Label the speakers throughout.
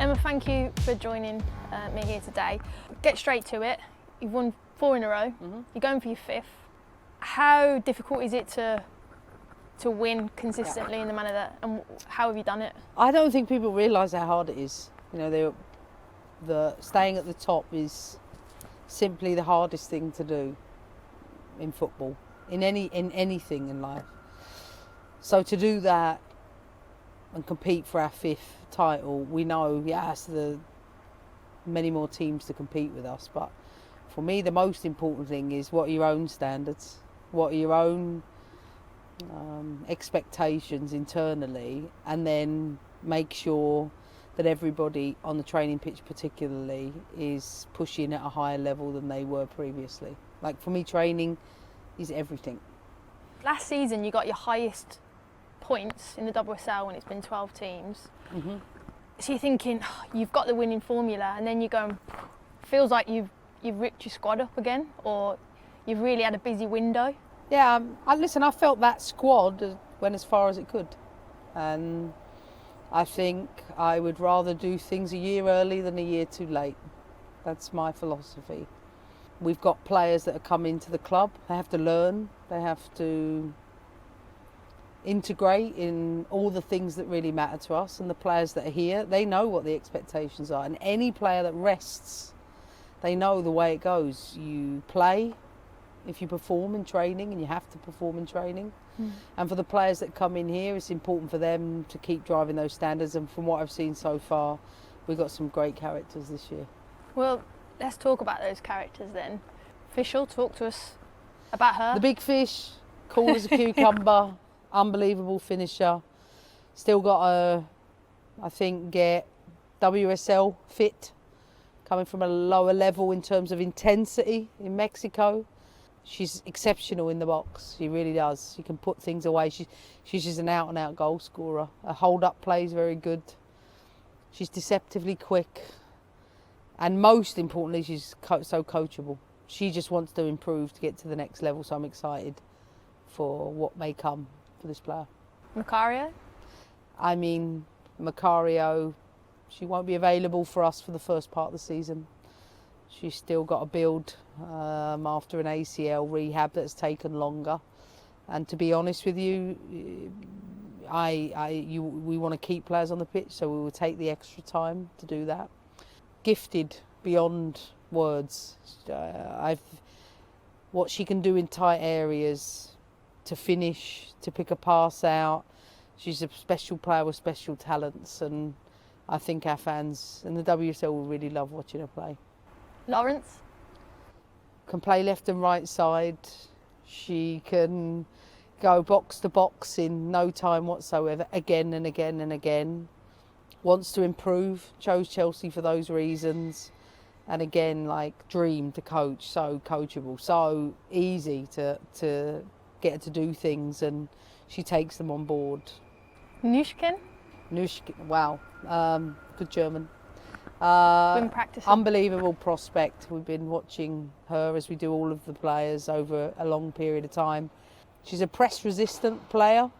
Speaker 1: Emma, thank you for joining me here today. Get straight to it. You've won 4 in a row. You're going for your 5th. How difficult is it to win consistently in the manner that, and how have you done it?
Speaker 2: I don't think people realise how hard it is. You know, the staying at the top is simply the hardest thing to do in football, in anything in life. So to do that and compete for our 5th title, we know, yes, there are many more teams to compete with us, but for me the most important thing is what are your own standards, what are your own expectations internally, and then make sure that everybody on the training pitch particularly is pushing at a higher level than they were previously. Like for me, training is everything.
Speaker 1: Last season you got your highest points in the WSL when it's been 12 teams. So you're thinking, oh, you've got the winning formula, and then you're going, feels like you've ripped your squad up again, or you've really had a busy window.
Speaker 2: Yeah, I felt that squad went as far as it could, and I think I would rather do things a year early than a year too late. That's my philosophy. We've got players that have come into the club. They have to learn. They have to integrate in all the things that really matter to us. And the players that are here, they know what the expectations are. And any player that rests, they know the way it goes. You play if you perform in training, and you have to perform in training. And for the players that come in here, it's important for them to keep driving those standards. And from what I've seen so far, we've got some great characters this year.
Speaker 1: Well, let's talk about those characters then. Official, talk to us about her.
Speaker 2: The big fish, cool as a cucumber, unbelievable finisher. Still got to, I think, get WSL fit, coming from a lower level in terms of intensity in Mexico. She's exceptional in the box. She really does. She can put things away. She's just an out-and-out goal scorer. Her hold-up play is very good. She's deceptively quick. And most importantly, she's so coachable. She just wants to improve to get to the next level, so I'm excited for what may come for this player.
Speaker 1: Macario?
Speaker 2: I mean, Macario, she won't be available for us for the first part of the season. She's still got to build after an ACL rehab that's taken longer. And to be honest with you, we want to keep players on the pitch, so we will take the extra time to do that. Gifted beyond words. What she can do in tight areas, to finish, to pick a pass out. She's a special player with special talents, and I think our fans and the WSL will really love watching her play.
Speaker 1: Lawrence?
Speaker 2: Can play left and right side. She can go box to box in no time whatsoever, again and again and again. Wants to improve, chose Chelsea for those reasons. And again, like, dream to coach, so coachable, so easy to get her to do things, and she takes them on board.
Speaker 1: Nushkin?
Speaker 2: Wow, good German.
Speaker 1: Been practicing.
Speaker 2: Unbelievable prospect. We've been watching her, as we do all of the players, over a long period of time. She's a press-resistant player,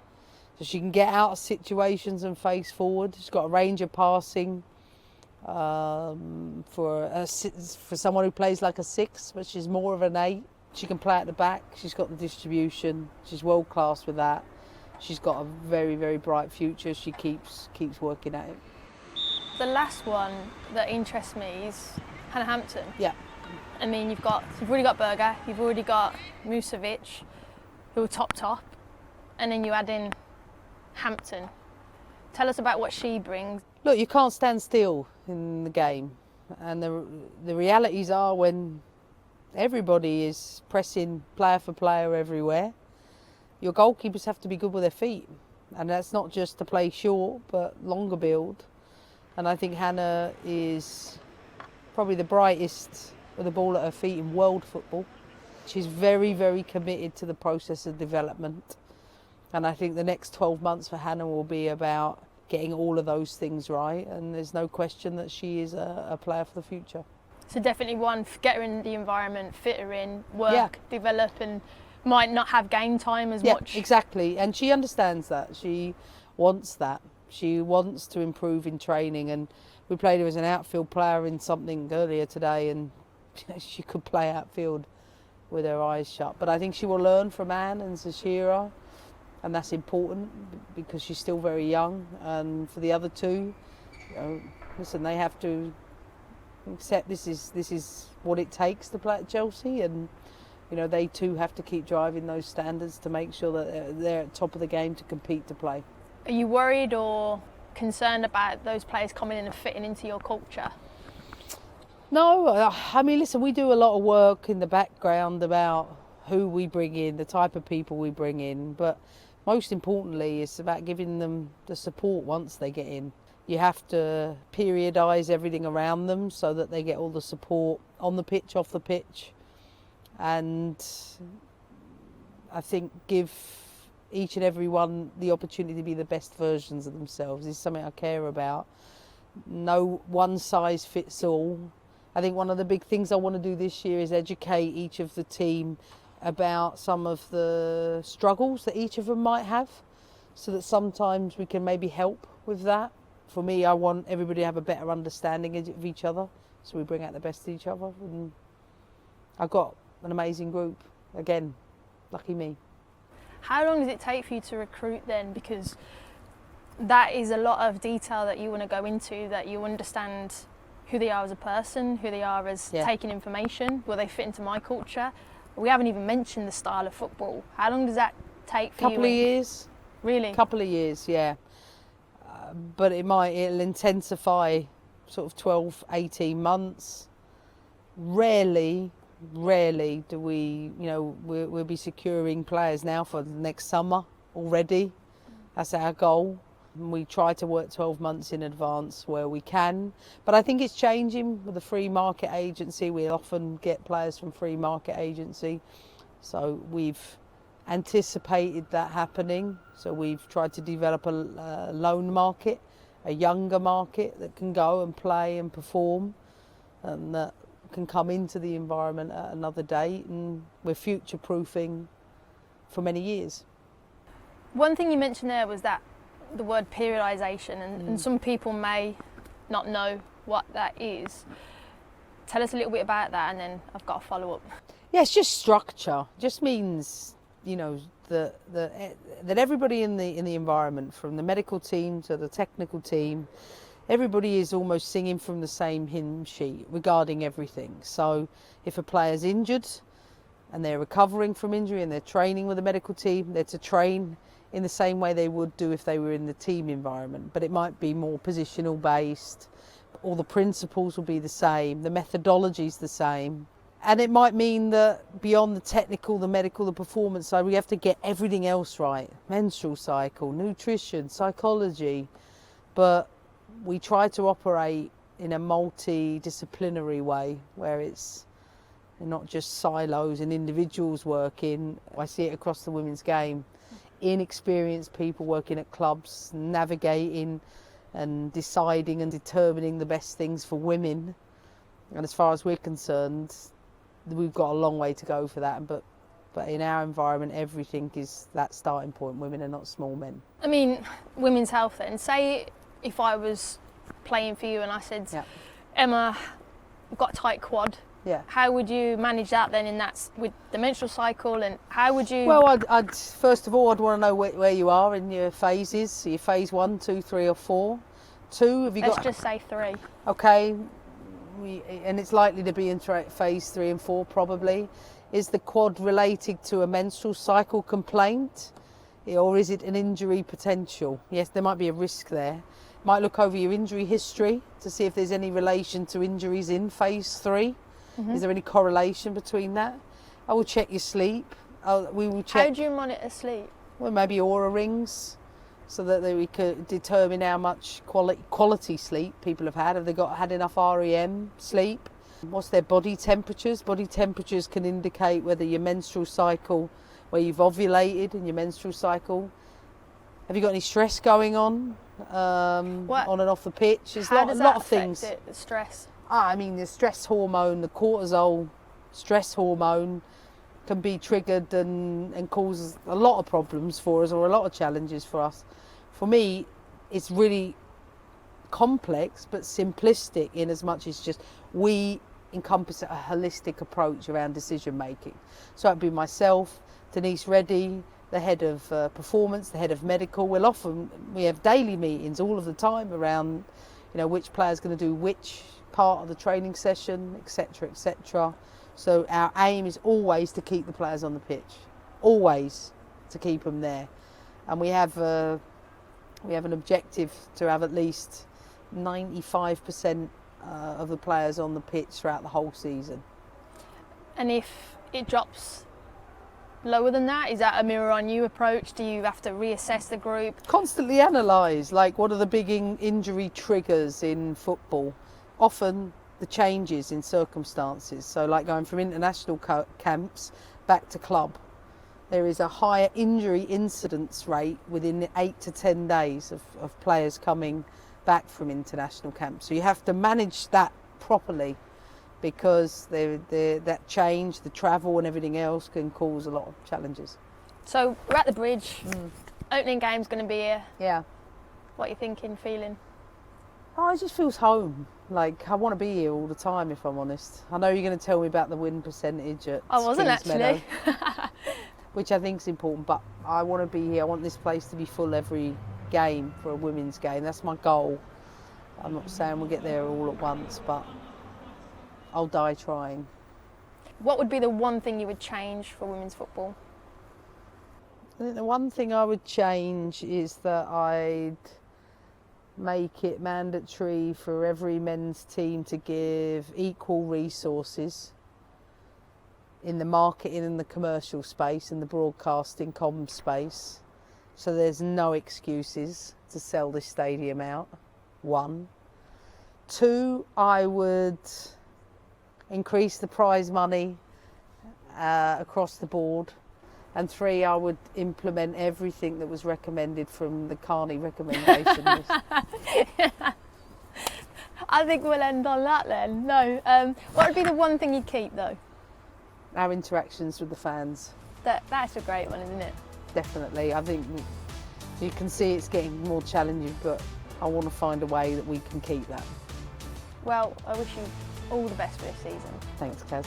Speaker 2: so she can get out of situations and face forward. She's got a range of passing for someone who plays like a 6, but she's more of an 8. She can play at the back. She's got the distribution. She's world class with that. She's got a very, very bright future. She keeps working at it.
Speaker 1: The last one that interests me is Hannah Hampton.
Speaker 2: Yeah.
Speaker 1: I mean, you've already got Berger, you've already got Musovic, who are top, and then you add in Hampton. Tell us about what she brings.
Speaker 2: Look, you can't stand still in the game, and the realities are, when everybody is pressing player for player everywhere, your goalkeepers have to be good with their feet, and that's not just to play short, but longer build. And I think Hannah is probably the brightest with the ball at her feet in world football. She's very, very committed to the process of development. And I think the next 12 months for Hannah will be about getting all of those things right. And there's no question that she is a player for the future.
Speaker 1: So definitely one, get her in the environment, fit her in, work, develop, and might not have game time as much. Yeah,
Speaker 2: exactly. And she understands that. She wants that. She wants to improve in training, and We played her as an outfield player in something earlier today, and she could play outfield with her eyes shut. But I think she will learn from Anne and Zashira, and that's important because she's still very young. And for the other two, listen, they have to accept this is what it takes to play at Chelsea, and they too have to keep driving those standards to make sure that they're at the top of the game to compete to play.
Speaker 1: Are you worried or concerned about those players coming in and fitting into your culture?
Speaker 2: No, I mean, listen, we do a lot of work in the background about who we bring in, the type of people we bring in, but most importantly, it's about giving them the support once they get in. You have to periodise everything around them so that they get all the support on the pitch, off the pitch, and I think give each and every one the opportunity to be the best versions of themselves is something I care about. No one size fits all. I think one of the big things I want to do this year is educate each of the team about some of the struggles that each of them might have, so that sometimes we can maybe help with that. For me, I want everybody to have a better understanding of each other, so we bring out the best in each other. And I've got an amazing group. Again, lucky me.
Speaker 1: How long does it take for you to recruit then? Because that is a lot of detail that you want to go into, that you understand who they are as a person, who they are as taking information, will they fit into my culture? We haven't even mentioned the style of football. How long does that take for you?
Speaker 2: Couple of years.
Speaker 1: Really?
Speaker 2: Couple of years, yeah. But it'll intensify sort of 12, 18 months. Rarely do we, we'll be securing players now for the next summer already. That's our goal. And we try to work 12 months in advance where we can. But I think it's changing with the free market agency. We often get players from free market agency. So we've anticipated that happening. So we've tried to develop a loan market, a younger market that can go and play and perform, and that can come into the environment at another date, and we're future-proofing for many years.
Speaker 1: One thing you mentioned there was that the word periodisation, and some people may not know what that is. Tell us a little bit about that, and then I've got a follow-up.
Speaker 2: Yeah, it's just structure. It just means, that everybody in the environment, from the medical team to the technical team, everybody is almost singing from the same hymn sheet regarding everything. So if a player's injured and they're recovering from injury and they're training with the medical team, they're to train in the same way they would do if they were in the team environment. But it might be more positional based. All the principles will be the same. The methodology is the same. And it might mean that beyond the technical, the medical, the performance side, we have to get everything else right. Menstrual cycle, nutrition, psychology. But we try to operate in a multidisciplinary way where it's not just silos and individuals working. I see it across the women's game. Inexperienced people working at clubs, navigating and deciding and determining the best things for women. And as far as we're concerned, we've got a long way to go for that. But in our environment, everything is that starting point. Women are not small men.
Speaker 1: I mean, women's health then. Say if I was playing for you and I said, Emma, I've got a tight quad.
Speaker 2: Yeah.
Speaker 1: How would you manage that then with the menstrual cycle, and how would you?
Speaker 2: Well, I'd first of all, I'd want to know where you are in your phases. So your phase 1, 2, 3 or 4. 2, have you
Speaker 1: Let's
Speaker 2: got?
Speaker 1: just say 3.
Speaker 2: Okay. And it's likely to be in phase 3 and 4 probably. Is the quad related to a menstrual cycle complaint, or is it an injury potential? Yes, there might be a risk there. Might look over your injury history to see if there's any relation to injuries in phase 3. Is there any correlation between that? I will check your sleep. We will check.
Speaker 1: How do you monitor sleep?
Speaker 2: Well, maybe aura rings, so that we could determine how much quality sleep people have had. Have they had enough REM sleep? What's their body temperatures? Body temperatures can indicate whether your menstrual cycle, where you've ovulated in your menstrual cycle. Have you got any stress going on and off the pitch? There's a lot of things.
Speaker 1: The stress?
Speaker 2: I mean, the stress hormone, the cortisol stress hormone can be triggered and causes a lot of problems for us, or a lot of challenges for us. For me, it's really complex but simplistic in as much as just we encompass a holistic approach around decision making. So it'd be myself, Denise Reddy, the head of performance, the head of medical. We have daily meetings all of the time around, which player's going to do which part of the training session, etc., etc. So our aim is always to keep the players on the pitch, always to keep them there, and we have an objective to have at least 95% of the players on the pitch throughout the whole season.
Speaker 1: And if it drops lower than that, is that a mirror on you approach? Do you have to reassess the group?
Speaker 2: Constantly analyse, like what are the big injury triggers in football? Often the changes in circumstances. So like going from international camps back to club, there is a higher injury incidence rate within 8 to 10 days of players coming back from international camps. So you have to manage that properly, because that change, the travel and everything else can cause a lot of challenges.
Speaker 1: So we're at the bridge. Opening game's going to be here.
Speaker 2: Yeah.
Speaker 1: What are you thinking, feeling?
Speaker 2: Oh, it just feels home. Like, I want to be here all the time, if I'm honest. I know you're going to tell me about the win percentage at
Speaker 1: I wasn't
Speaker 2: Kings
Speaker 1: actually.
Speaker 2: Meadow, which I think is important, but I want to be here. I want this place to be full every game for a women's game. That's my goal. I'm not saying we'll get there all at once, but I'll die trying.
Speaker 1: What would be the one thing you would change for women's football?
Speaker 2: I think the one thing I would change is that I'd make it mandatory for every men's team to give equal resources in the marketing and the commercial space and the broadcasting comm space, so there's no excuses to sell this stadium out. 1. 2, I would increase the prize money across the board. And 3, I would implement everything that was recommended from the Carney recommendation list.
Speaker 1: I think we'll end on that then. No. What would be the one thing you'd keep though?
Speaker 2: Our interactions with the fans.
Speaker 1: That's a great one, isn't it?
Speaker 2: Definitely. I think you can see it's getting more challenging, but I want to find a way that we can keep that.
Speaker 1: Well, I wish you all the best for this season.
Speaker 2: Thanks, Kaz.